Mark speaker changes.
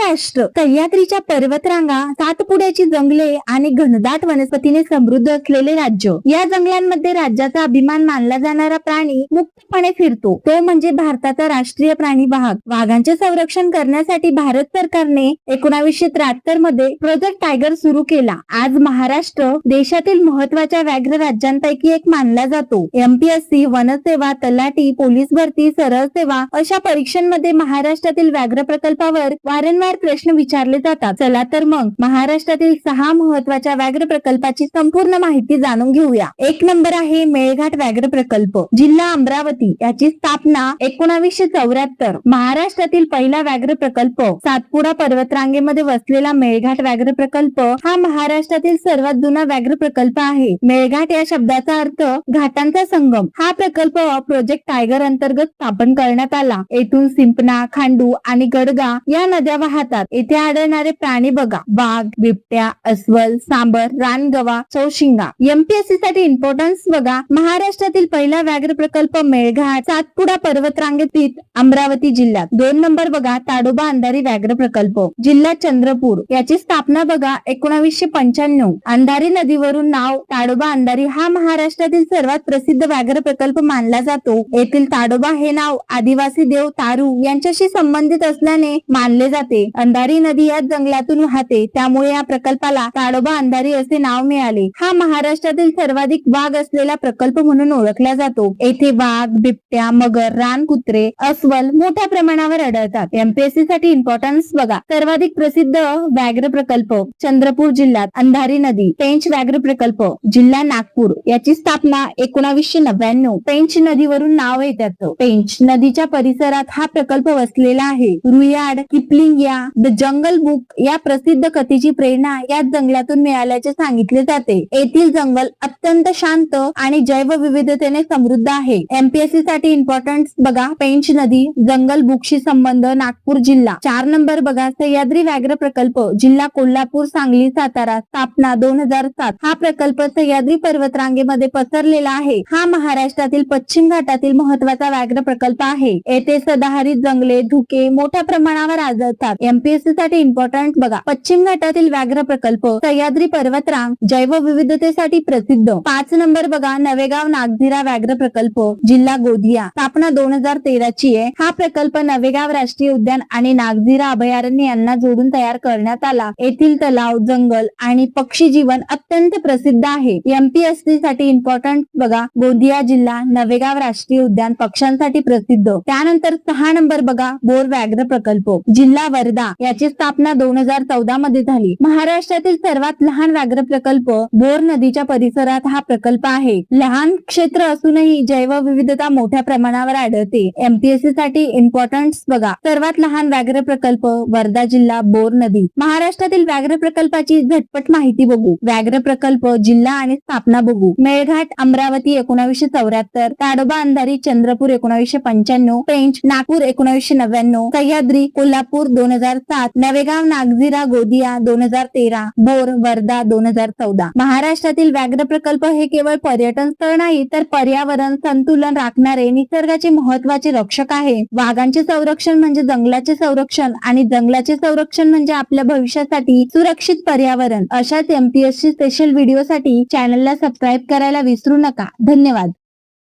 Speaker 1: महाराष्ट्र सह्याद्रीच्या पर्वतरांगा, सातपुड्याची जंगले आणि घनदाट वनस्पतीने समृद्ध असलेले राज्य. या जंगलांमध्ये राज्याचा अभिमान मानला जाणारा प्राणी मुक्तपणे फिरतो, तो म्हणजे भारताचा राष्ट्रीय प्राणी वाघ. वाघांचे संरक्षण करण्यासाठी भारत सरकारने 1973 मध्ये प्रोजेक्ट टायगर सुरू केला. आज महाराष्ट्र देशातील महत्वाच्या व्याघ्र राज्यांपैकी एक मानला जातो. एमपीएससी, वनसेवा, तलाठी, पोलीस भरती, सरळ सेवा अशा परीक्षांमध्ये महाराष्ट्रातील व्याघ्र प्रकल्पावर वारंवार प्रश्न विचारले जातात. चला तर मग महाराष्ट्रातील 6 महत्वाच्या व्याघ्र प्रकल्पाची संपूर्ण माहिती जाणून घेऊया. 1 नंबर आहे मेळघाट व्याघ्र प्रकल्प, जिल्हा अमरावती. याची स्थापना 1974. महाराष्ट्रातील पहिला व्याघ्र प्रकल्प सातपुडा पर्वतरांगेमध्ये वसलेला मेळघाट व्याघ्र प्रकल्प हा महाराष्ट्रातील सर्वात जुना व्याघ्र प्रकल्प आहे. मेळघाट या शब्दाचा अर्थ घाटांचा संगम. हा प्रकल्प प्रोजेक्ट टायगर अंतर्गत स्थापन करण्यात आला. येथून सिंपना, खांडू आणि गडगा या नद्या वाहतात. येथे आढळणारे प्राणी बघा: वाघ, बिबट्या, अस्वल, सांबर, रानगवा, चौशिंगा. एमपीएससी साठी इम्पॉर्टन्स बघा: महाराष्ट्रातील पहिला व्याघ्र प्रकल्प मेळघाट, सातपुडा पर्वतरांगेत, अमरावती जिल्ह्यात. 2 नंबर बघा ताडोबा अंधारी व्याघ्र प्रकल्प, जिल्हा चंद्रपूर. याची स्थापना बघा 1995. अंधारी नदीवरून नाव ताडोबा अंधारी हा महाराष्ट्रातील सर्वात प्रसिद्ध व्याघ्र प्रकल्प मानला जातो. येथील ताडोबा हे नाव आदिवासी देव तारू यांच्याशी संबंधित असल्याने मानले जाते. अंधारी नदी या जंगलातून वाहते, त्यामुळे या प्रकल्पाला ताडोबा अंधारी असे नाव मिळाले. हा महाराष्ट्रातील सर्वाधिक वाघ असलेला प्रकल्प म्हणून ओळखला जातो. येथे वाघ, बिबट्या, मगर, रानकुत्रे, अस्वल मोठ्या प्रमाणावर आढळतात. एमपीएससी साठी इम्पॉर्टन्स बघा: सर्वाधिक प्रसिद्ध व्याघ्र प्रकल्प चंद्रपूर जिल्ह्यात अंधारी नदी. पेंच व्याघ्र प्रकल्प, जिल्हा नागपूर. याची स्थापना 1999. पेंच नदीवरून नाव आहे त्याचं. पेंच नदीच्या परिसरात हा प्रकल्प वसलेला आहे. रुयार्ड किपलिंग या द जंगल बुक या प्रसिद्ध कथेची प्रेरणा या जंगलातून मिळाल्याचे सांगितले जाते. येथील जंगल अत्यंत शांत आणि जैवविविधतेने समृद्ध आहे. एमपीएससी साठी इम्पॉर्टन्स बघा: पेंच नदी, जंगल बुकशी संबंध, नागपूर जिल्हा. 4 नंबर बघा सह्याद्री व्याघ्र प्रकल्प, जिल्हा कोल्हापूर, सांगली, सातारा. स्थापना 2007. हा प्रकल्प सह्याद्री पर्वतरांगेमध्ये पसरलेला आहे. हा महाराष्ट्रातील पश्चिम घाटातील महत्वाचा व्याघ्र प्रकल्प आहे. येथे सदाहरित जंगले, धुके मोठ्या प्रमाणावर आढळतात. एमपीएससी साठी इम्पॉर्टंट बघा: पश्चिम घाटातील व्याघ्र प्रकल्प, सह्याद्री पर्वतरांग, जैवविविधतेसाठी प्रसिद्ध. 5 नंबर बघा नवेगाव नागझिरा व्याघ्र प्रकल्प, जिल्हा गोंदिया. स्थापना 2013 ची आहे. हा प्रकल्प नवेगाव राष्ट्रीय उद्यान आणि नागझिरा अभयारण्य यांना जोडून तयार करण्यात आला. येथील तलाव, जंगल आणि पक्षी जीवन अत्यंत प्रसिद्ध आहे. एमपीएससी साठी इम्पॉर्टंट बघा: गोंदिया जिल्हा, नवेगाव राष्ट्रीय उद्यान पक्ष्यांसाठी प्रसिद्ध. त्यानंतर 6 नंबर बघा बोर व्याघ्र प्रकल्प, जिल्हा वर्धा. याची स्थापना 2014 मध्ये झाली. महाराष्ट्रातील सर्वात लहान व्याघ्र प्रकल्प बोर नदीच्या परिसरात हा प्रकल्प आहे. लहान क्षेत्र असूनही जैवविविधता मोठ्या प्रमाणावर आढळते. एमपीएससी साठी इम्पॉर्टन्स बघा: सर्वात लहान व्याघ्र प्रकल्प वर्धा जिल्हा, बोर नदी. महाराष्ट्रातील व्याघ्र प्रकल्पाची झटपट माहिती बघू. व्याघ्र प्रकल्प, जिल्हा आणि स्थापना बघू. मेळघाट अमरावती 1974, ताडोबा अंधारी चंद्रपूर 1995, पेंच नागपूर 1999, सह्याद्री कोल्हापूर 2007, नवेगाव नागझिरा गोंदिया 2013, बोर वर्धा 2014. महाराष्ट्रातील व्याघ्र प्रकल्प हे केवळ पर्यटन स्थळ नाही तर पर्यावरण संतुलन राखणारे निसर्गाचे महत्वाचे रक्षक आहे. वाघांचे संरक्षण म्हणजे जंगलाचे संरक्षण आणि जंगलाचे संरक्षण म्हणजे आपल्या भविष्यासाठी सुरक्षित पर्यावरण. अशाच एमपीएससी स्पेशल व्हिडिओसाठी चॅनलला सबस्क्राईब करायला विसरू नका. धन्यवाद.